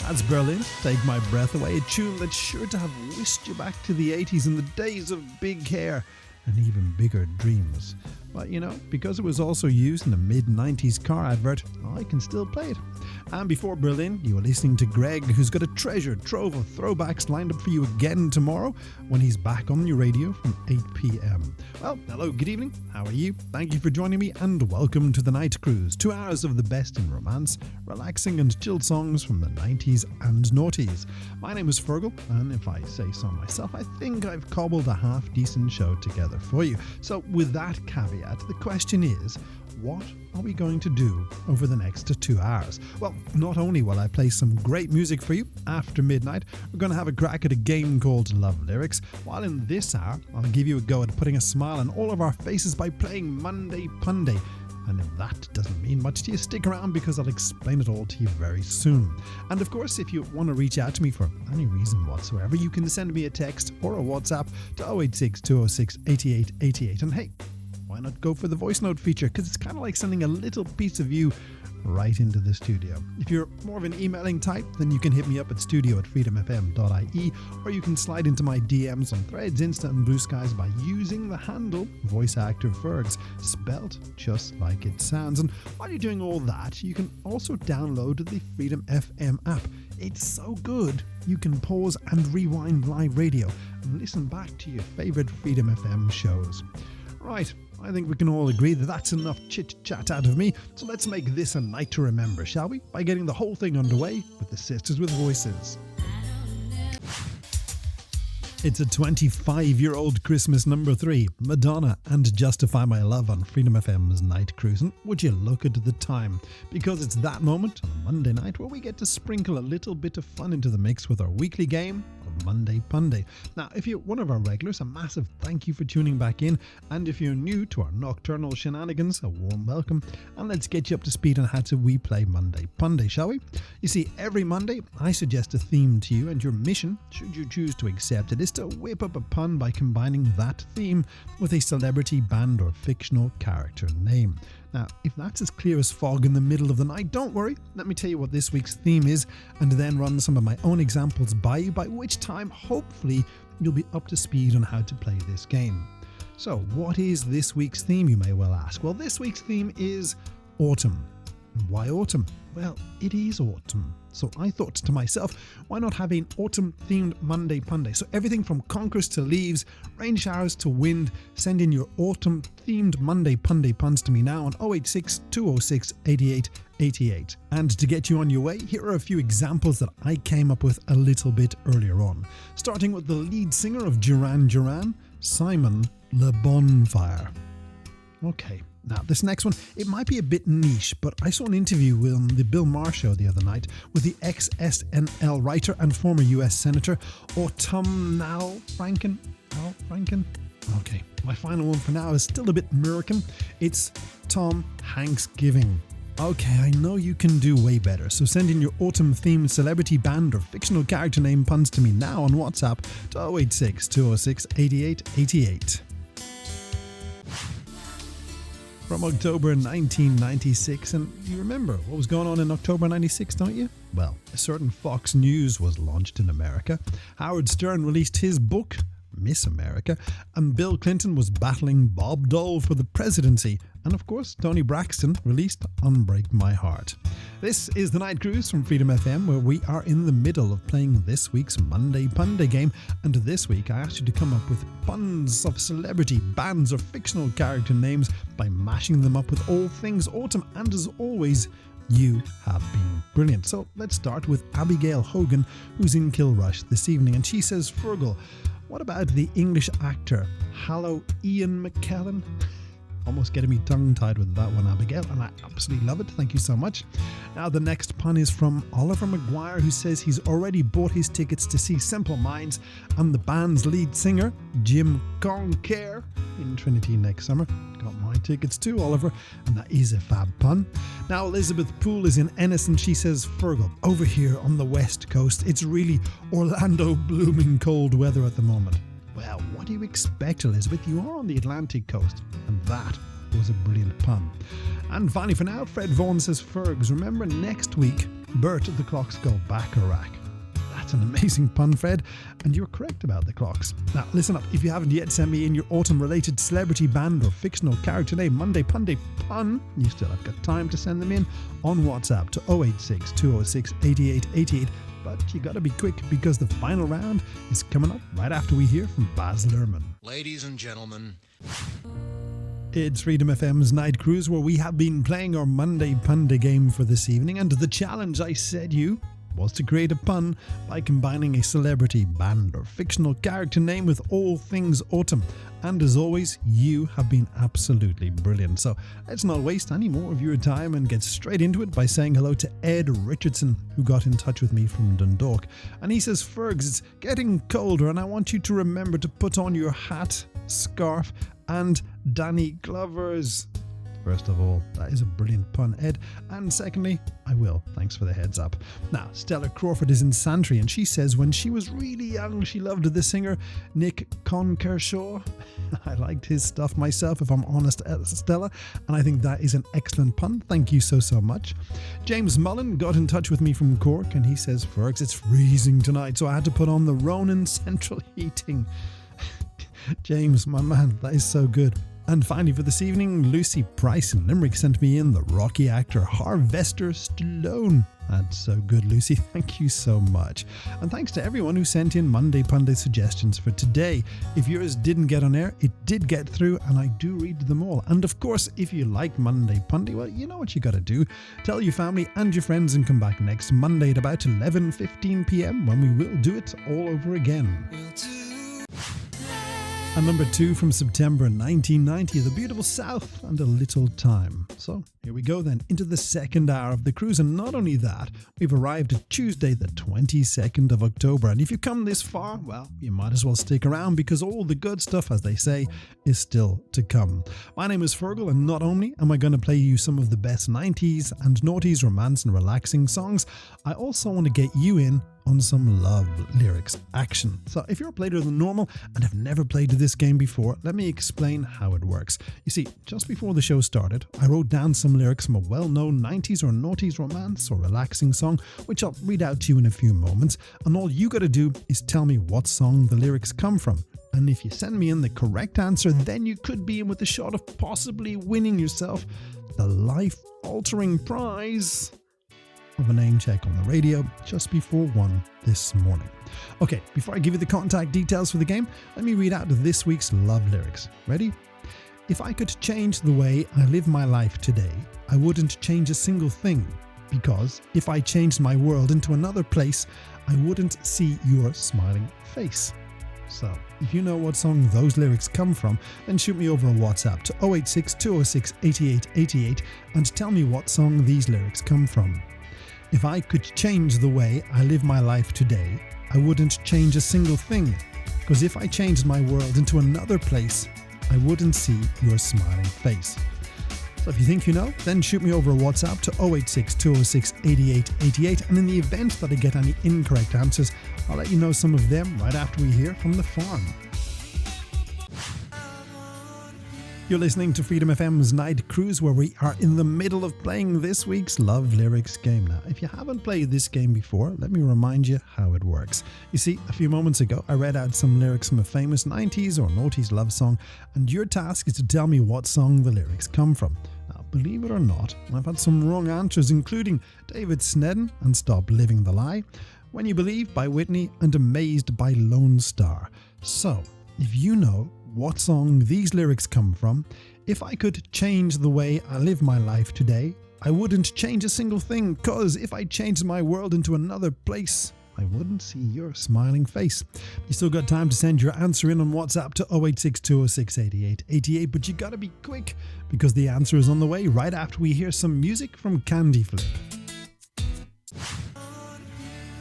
That's Berlin, Take My Breath Away, a tune that's sure to have whisked you back to the 80s and the days of big hair and even bigger dreams. But you know, because it was also used in a mid-90s car advert, I can still play it. And before Berlin, you were listening to Greg, who's got a treasure trove of throwbacks lined up for you again tomorrow when he's back on your radio from 8 p.m. Well, hello, good evening, how are you? Thank you for joining me and welcome to the Night Cruise. 2 hours of the best in romance, relaxing and chilled songs from the 90s and noughties. My name is Feargal, and if I say so myself, I think I've cobbled a half-decent show together for you. So with that caveat, the question is, what are we going to do over the next 2 hours? Well, not only will I play some great music for you after midnight, we're going to have a crack at a game called Love Lyrics, while in this hour, I'll give you a go at putting a smile on all of our faces by playing Monday Punday. And if that doesn't mean much to you, stick around because I'll explain it all to you very soon. And of course, if you want to reach out to me for any reason whatsoever, you can send me a text or a WhatsApp to 086 206 8888. And hey, why not go for the voice note feature? Because it's kind of like sending a little piece of you right into the studio. If you're more of an emailing type, then you can hit me up at studio@freedomfm.ie, or you can slide into my DMs on Threads, Insta and Blue Skies by using the handle Voice Actor Fergs, spelt just like it sounds. And while you're doing all that, you can also download the Freedom FM app. It's so good, you can pause and rewind live radio and listen back to your favourite Freedom FM shows. Right, I think we can all agree that that's enough chit-chat out of me, so let's make this a night to remember, shall we? By getting the whole thing underway with the Sisters with Voices. It's a 25-year-old Christmas number 3, Madonna and Justify My Love on Freedom FM's Night Cruise. And would you look at the time? Because it's that moment on a Monday night where we get to sprinkle a little bit of fun into the mix with our weekly game of Monday Punday. Now, if you're one of our regulars, a massive thank you for tuning back in. And if you're new to our nocturnal shenanigans, a warm welcome. And let's get you up to speed on how we play Monday Punday, shall we? You see, every Monday, I suggest a theme to you, and your mission, should you choose to accept it, is to whip up a pun by combining that theme with a celebrity, band or fictional character name. Now, if that's as clear as fog in the middle of the night, don't worry. Let me tell you what this week's theme is and then run some of my own examples by you, by which time, hopefully, you'll be up to speed on how to play this game. So, what is this week's theme, you may well ask? Well, this week's theme is autumn. Why autumn? Well, it is autumn. So I thought to myself, why not have an autumn-themed Monday Punday? So everything from conkers to leaves, rain showers to wind, send in your autumn-themed Monday Punday puns to me now on 086 206 8888. And to get you on your way, here are a few examples that I came up with a little bit earlier on. Starting with the lead singer of Duran Duran, Simon Le Bonfire. Okay. Now, this next one, it might be a bit niche, but I saw an interview on the Bill Maher show the other night with the ex-SNL writer and former US Senator Autumnal Franken. Al Franken? Okay, my final one for now is still a bit American. It's Tom Hanksgiving. Okay, I know you can do way better, so send in your autumn-themed celebrity, band or fictional character name puns to me now on WhatsApp to 086 206 8888. From October 1996, and you remember what was going on in October 96, don't you? Well, a certain Fox News was launched in America, Howard Stern released his book, Miss America, and Bill Clinton was battling Bob Dole for the presidency, and of course Tony Braxton released Unbreak My Heart. This is the Night Cruise from Freedom FM, where we are in the middle of playing this week's Monday Punday game, and this week I asked you to come up with puns of celebrity, bands or fictional character names by mashing them up with all things autumn, and as always, you have been brilliant. So let's start with Abigail Hogan, who's in Kilrush this evening, and she says, Feargal, what about the English actor Hallow Ian McKellen? Almost getting me tongue-tied with that one, Abigail, and I absolutely love it. Thank you so much. Now, the next pun is from Oliver Maguire, who says he's already bought his tickets to see Simple Minds and the band's lead singer, Jim Conker, in Trinity next summer. Got my tickets too, Oliver, and that is a fab pun. Now, Elizabeth Poole is in Ennis, and she says, Feargal, over here on the west coast, it's really Orlando blooming cold weather at the moment. Well, what do you expect, Elizabeth? You are on the Atlantic coast, and that was a brilliant pun. And finally for now, Fred Vaughan says, Fergs, remember next week Bert, the clocks go back-a-rack. That's an amazing pun, Fred, and you're correct about the clocks. Now, listen up. If you haven't yet sent me in your autumn-related celebrity, band, or fictional character name, Monday Punday Pun, you still have got time to send them in on WhatsApp to 086 206 8888. But you gotta be quick because the final round is coming up right after we hear from Baz Luhrmann. Ladies and gentlemen, it's Freedom FM's Night Cruise, where we have been playing our Monday Punday game for this evening, and the challenge I said you was to create a pun by combining a celebrity, band, or fictional character name with all things autumn. And as always, you have been absolutely brilliant. So let's not waste any more of your time and get straight into it by saying hello to Ed Richardson, who got in touch with me from Dundalk. And he says, Fergs, it's getting colder and I want you to remember to put on your hat, scarf, and Danny Glover's. First of all, that is a brilliant pun, Ed. And secondly, I will. Thanks for the heads up. Now, Stella Crawford is in Santry, and she says when she was really young, she loved the singer Nick Conkershaw. I liked his stuff myself, if I'm honest, Stella, and I think that is an excellent pun. Thank you so much. James Mullen got in touch with me from Cork, and he says, Fergs, it's freezing tonight, so I had to put on the Ronin Central Heating. James, my man, that is so good. And finally for this evening, Lucy Price in Limerick sent me in the Rocky actor Harvester Stallone. That's so good, Lucy. Thank you so much. And thanks to everyone who sent in Monday Punday suggestions for today. If yours didn't get on air, it did get through, and I do read them all. And of course, if you like Monday Punday, well, you know what you got to do. Tell your family and your friends and come back next Monday at about 11:15 p.m. when we will do it all over again. And number 2 from September 1990, The Beautiful South and A Little Time. So here we go then, into the second hour of the cruise. And not only that, we've arrived at Tuesday the 22nd of October. And if you come this far, well, you might as well stick around because all the good stuff, as they say, is still to come. My name is Feargal, and not only am I going to play you some of the best 90s and noughties romance and relaxing songs, I also want to get you in on some love lyrics action. So if you're a player than normal and have never played this game before, let me explain how it works. You see, just before the show started, I wrote down some lyrics from a well-known 90s or noughties romance or relaxing song, which I'll read out to you in a few moments, and all you gotta do is tell me what song the lyrics come from. And if you send me in the correct answer, then you could be in with a shot of possibly winning yourself the life-altering prize of a name check on the radio just before 1 this morning. Okay, before I give you the contact details for the game, let me read out this week's love lyrics. Ready? If I could change the way I live my life today, I wouldn't change a single thing, because if I changed my world into another place, I wouldn't see your smiling face. So, if you know what song those lyrics come from, then shoot me over a WhatsApp to 086 206 8888 and tell me what song these lyrics come from. If I could change the way I live my life today, I wouldn't change a single thing, because if I changed my world into another place, I wouldn't see your smiling face. So if you think you know, then shoot me over a WhatsApp to 086 206 8888, and in the event that I get any incorrect answers, I'll let you know some of them right after we hear from the farm. You're listening to Freedom FM's Night Cruise, where we are in the middle of playing this week's Love Lyrics game. Now, if you haven't played this game before, let me remind you how it works. You see, a few moments ago, I read out some lyrics from a famous 90s or noughties love song, and your task is to tell me what song the lyrics come from. Now, believe it or not, I've had some wrong answers, including David Snedden and Stop Living the Lie, When You Believe by Whitney, and Amazed by Lone Star. So, if you know what song these lyrics come from, if I could change the way I live my life today, I wouldn't change a single thing, cause if I changed my world into another place, I wouldn't see your smiling face. You still got time to send your answer in on WhatsApp to 086 206 8888, but you gotta be quick, because the answer is on the way right after we hear some music from Candy Flip.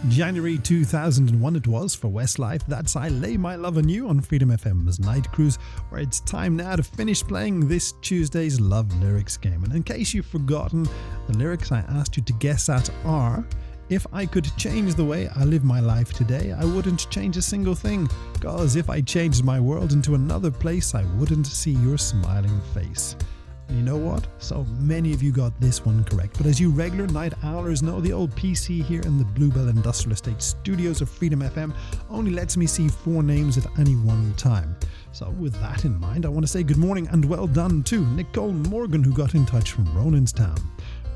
January 2001 it was for Westlife. That's I Lay My Love on You on Freedom FM's Night Cruise, where it's time now to finish playing this Tuesday's Love Lyrics game. And in case you've forgotten, the lyrics I asked you to guess at are: if I could change the way I live my life today, I wouldn't change a single thing, cause if I changed my world into another place, I wouldn't see your smiling face. And you know what? So many of you got this one correct. But as you regular night owlers know, the old PC here in the Bluebell Industrial Estate studios of Freedom FM only lets me see 4 names at any one time. So with that in mind, I want to say good morning and well done to Nicole Morgan, who got in touch from Ronanstown,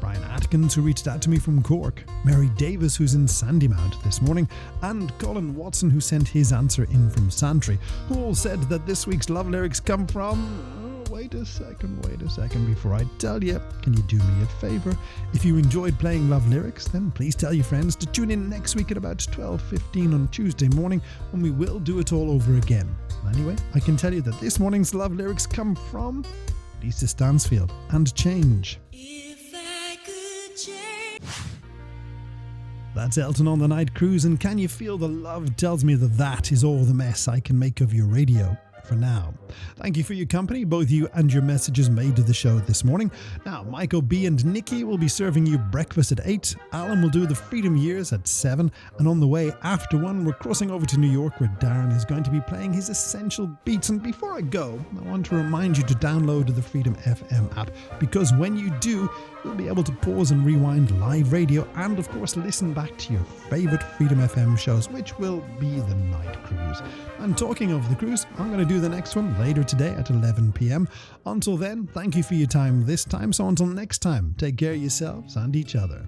Brian Atkins, who reached out to me from Cork, Mary Davis, who's in Sandymount this morning, and Colin Watson, who sent his answer in from Santry, who all said that this week's love lyrics come from... Wait a second before I tell you. Can you do me a favour? If you enjoyed playing love lyrics, then please tell your friends to tune in next week at about 12:15 on Tuesday morning, when we will do it all over again. Anyway, I can tell you that this morning's love lyrics come from Lisa Stansfield and Change. If I could change. That's Elton on the Night Cruise, and can you feel the love tells me that is all the mess I can make of your radio for now. Thank you for your company, both you and your messages made to the show this morning. Now, Michael B and Nikki will be serving you breakfast at 8. Alan will do the Freedom Years at 7. And on the way after 1, we're crossing over to New York, where Darren is going to be playing his Essential Beats. And before I go, I want to remind you to download the Freedom FM app, because when you do, you'll be able to pause and rewind live radio and, of course, listen back to your favourite Freedom FM shows, which will be the Night Cruise. And talking of the cruise, I'm going to do the next one later today at 11 p.m. Until then, thank you for your time this time. So until next time, take care of yourselves and each other.